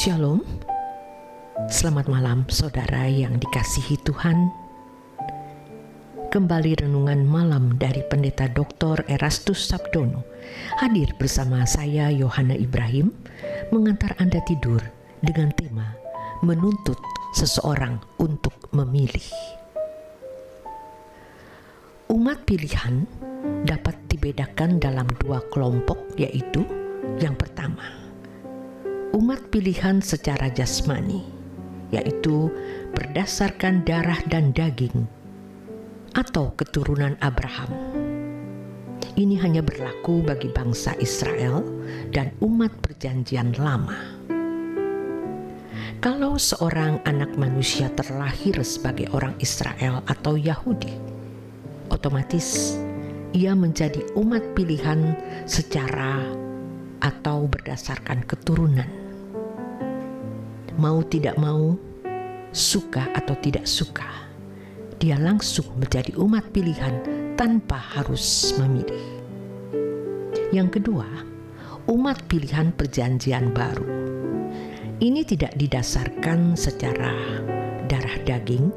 Shalom, selamat malam saudara yang dikasihi Tuhan. Kembali renungan malam dari Pendeta Dr. Erastus Sabdono hadir bersama saya Yohana Ibrahim mengantar Anda tidur dengan tema menuntut seseorang untuk memilih. Umat pilihan dapat dibedakan dalam dua kelompok, yaitu yang pertama, umat pilihan secara jasmani, yaitu berdasarkan darah dan daging atau keturunan Abraham. Ini hanya berlaku bagi bangsa Israel dan umat perjanjian lama. Kalau seorang anak manusia terlahir sebagai orang Israel atau Yahudi, otomatis ia menjadi umat pilihan secara atau berdasarkan keturunan. Mau tidak mau, suka atau tidak suka, dia langsung menjadi umat pilihan tanpa harus memilih. Yang kedua, umat pilihan perjanjian baru. Ini tidak didasarkan secara darah daging,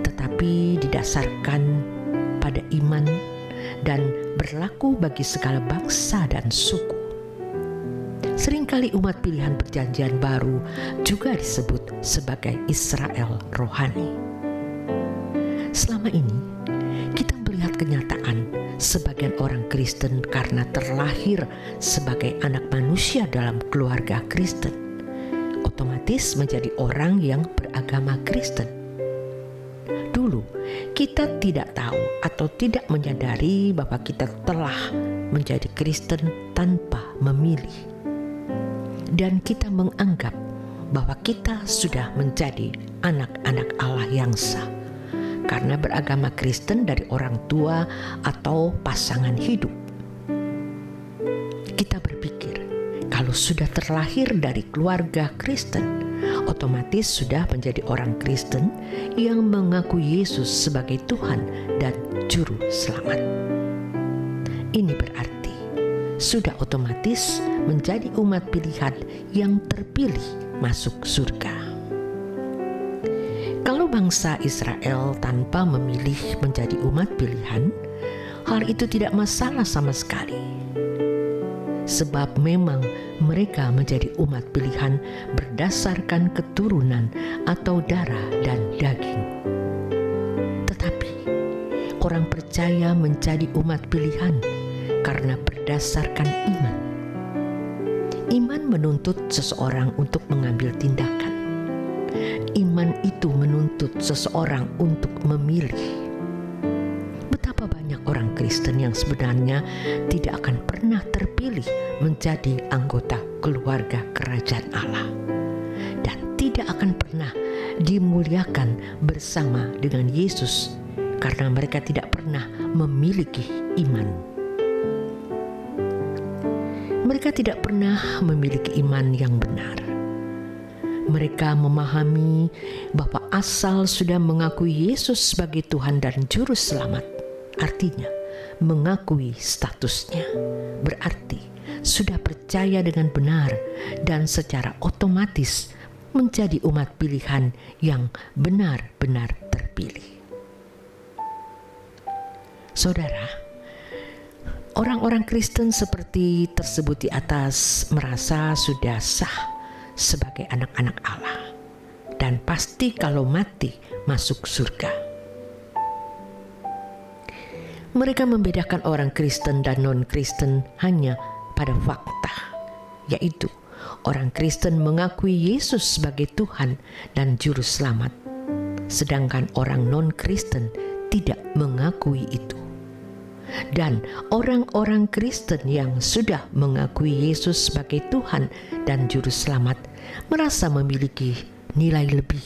tetapi didasarkan pada iman dan berlaku bagi segala bangsa dan suku. Seringkali umat pilihan perjanjian baru juga disebut sebagai Israel rohani. Selama ini, kita melihat kenyataan sebagian orang Kristen karena terlahir sebagai anak manusia dalam keluarga Kristen, otomatis menjadi orang yang beragama Kristen. Dulu, kita tidak tahu atau tidak menyadari bahwa kita telah menjadi Kristen tanpa memilih. Dan kita menganggap bahwa kita sudah menjadi anak-anak Allah yang sah karena beragama Kristen dari orang tua atau pasangan hidup. Kita berpikir kalau sudah terlahir dari keluarga Kristen, otomatis sudah menjadi orang Kristen yang mengaku Yesus sebagai Tuhan dan Juru Selamat. Ini berarti sudah otomatis menjadi umat pilihan yang terpilih masuk surga. Kalau bangsa Israel tanpa memilih menjadi umat pilihan, hal itu tidak masalah sama sekali. Sebab memang mereka menjadi umat pilihan berdasarkan keturunan atau darah dan daging. Tetapi orang percaya menjadi umat pilihan karena berdasarkan iman. Iman menuntut seseorang untuk mengambil tindakan. Iman itu menuntut seseorang untuk memilih. Betapa banyak orang Kristen yang sebenarnya tidak akan pernah terpilih menjadi anggota keluarga kerajaan Allah dan tidak akan pernah dimuliakan bersama dengan Yesus karena mereka tidak pernah memiliki iman. Mereka tidak pernah memiliki iman yang benar. Mereka memahami bahwa asal sudah mengakui Yesus sebagai Tuhan dan Juru Selamat, artinya mengakui statusnya, berarti sudah percaya dengan benar dan secara otomatis menjadi umat pilihan yang benar-benar terpilih. Saudara, orang-orang Kristen seperti tersebut di atas merasa sudah sah sebagai anak-anak Allah dan pasti kalau mati masuk surga. Mereka membedakan orang Kristen dan non-Kristen hanya pada fakta, yaitu orang Kristen mengakui Yesus sebagai Tuhan dan Juru Selamat, sedangkan orang non-Kristen tidak mengakui itu. Dan orang-orang Kristen yang sudah mengakui Yesus sebagai Tuhan dan Juru Selamat merasa memiliki nilai lebih.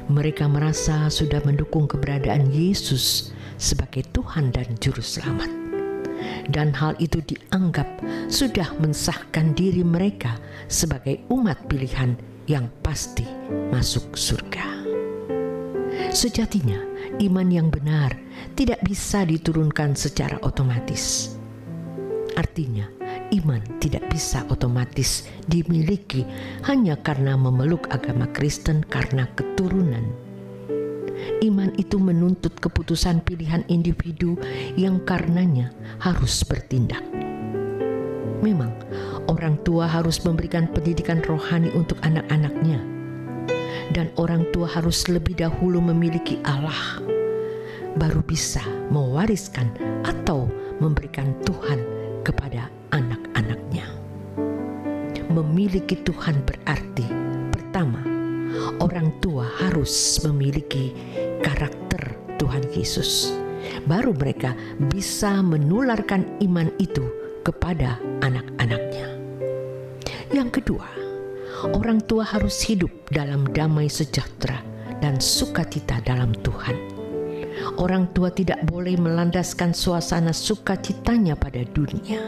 Mereka merasa sudah mendukung keberadaan Yesus sebagai Tuhan dan Juru Selamat. Dan hal itu dianggap sudah mensahkan diri mereka sebagai umat pilihan yang pasti masuk surga. Sejatinya, iman yang benar tidak bisa diturunkan secara otomatis. Artinya, iman tidak bisa otomatis dimiliki hanya karena memeluk agama Kristen karena keturunan. Iman itu menuntut keputusan pilihan individu yang karenanya harus bertindak. Memang, orang tua harus memberikan pendidikan rohani untuk anak-anaknya, dan orang tua harus lebih dahulu memiliki Allah, baru bisa mewariskan atau memberikan Tuhan kepada anak-anaknya. Memiliki Tuhan berarti, pertama, orang tua harus memiliki karakter Tuhan Yesus. Baru mereka bisa menularkan iman itu kepada anak-anaknya. Yang kedua, orang tua harus hidup dalam damai sejahtera dan sukacita dalam Tuhan. Orang tua tidak boleh melandaskan suasana sukacitanya pada dunia.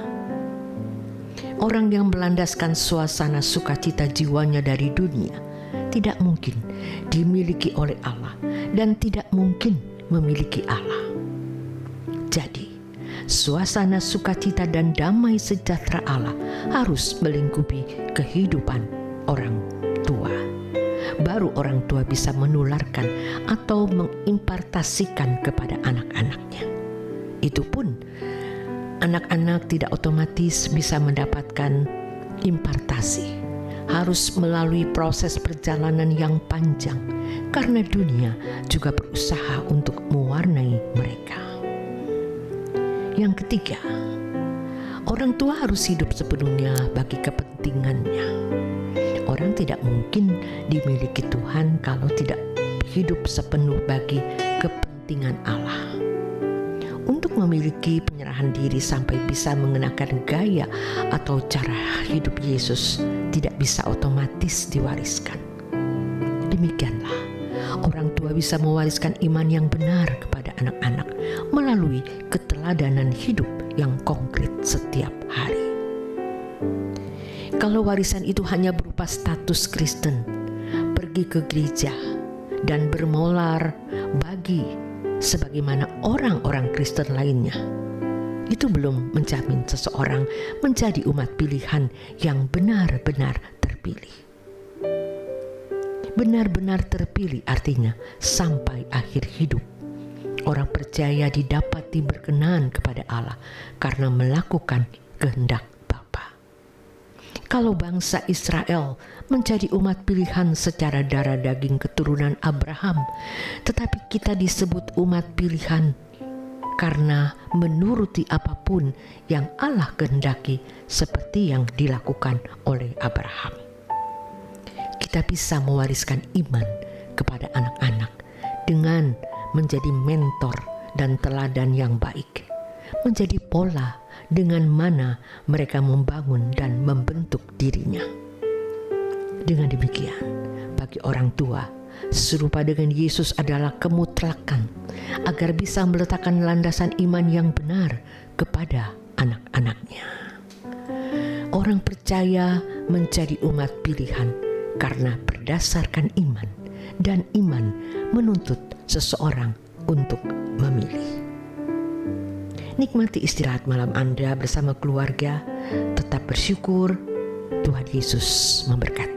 Orang yang melandaskan suasana sukacita jiwanya dari dunia tidak mungkin dimiliki oleh Allah dan tidak mungkin memiliki Allah. Jadi, suasana sukacita dan damai sejahtera Allah harus melingkupi kehidupan orang tua. Baru orang tua bisa menularkan atau mengimpartasikan kepada anak-anaknya. Itu pun anak-anak tidak otomatis bisa mendapatkan impartasi. Harus melalui proses perjalanan yang panjang karena dunia juga berusaha untuk mewarnai mereka. Yang ketiga, orang tua harus hidup sepenuhnya bagi kepentingannya. Orang tidak mungkin dimiliki Tuhan kalau tidak hidup sepenuh bagi kepentingan Allah. Untuk memiliki penyerahan diri sampai bisa mengenakan gaya atau cara hidup Yesus tidak bisa otomatis diwariskan. Demikianlah, orang tua bisa mewariskan iman yang benar kepada anak-anak melalui keteladanan hidup yang konkret setiap hari. Kalau warisan itu hanya berupa status Kristen, pergi ke gereja, dan bermolar bagi sebagaimana orang-orang Kristen lainnya, itu belum menjamin seseorang menjadi umat pilihan yang benar-benar terpilih. Benar-benar terpilih artinya sampai akhir hidup. Orang percaya didapati berkenan kepada Allah karena melakukan kehendak Bapa. Kalau bangsa Israel menjadi umat pilihan secara darah daging keturunan Abraham, tetapi kita disebut umat pilihan karena menuruti apapun yang Allah kehendaki seperti yang dilakukan oleh Abraham. Kita bisa mewariskan iman kepada anak-anak dengan menjadi mentor dan teladan yang baik, menjadi pola dengan mana mereka membangun dan membentuk dirinya. Dengan demikian, bagi orang tua, serupa dengan Yesus adalah kemutlakan agar bisa meletakkan landasan iman yang benar kepada anak-anaknya. Orang percaya menjadi umat pilihan karena berdasarkan iman, dan iman menuntut seseorang untuk memilih. Nikmati istirahat malam Anda bersama keluarga, tetap bersyukur. Tuhan Yesus memberkati.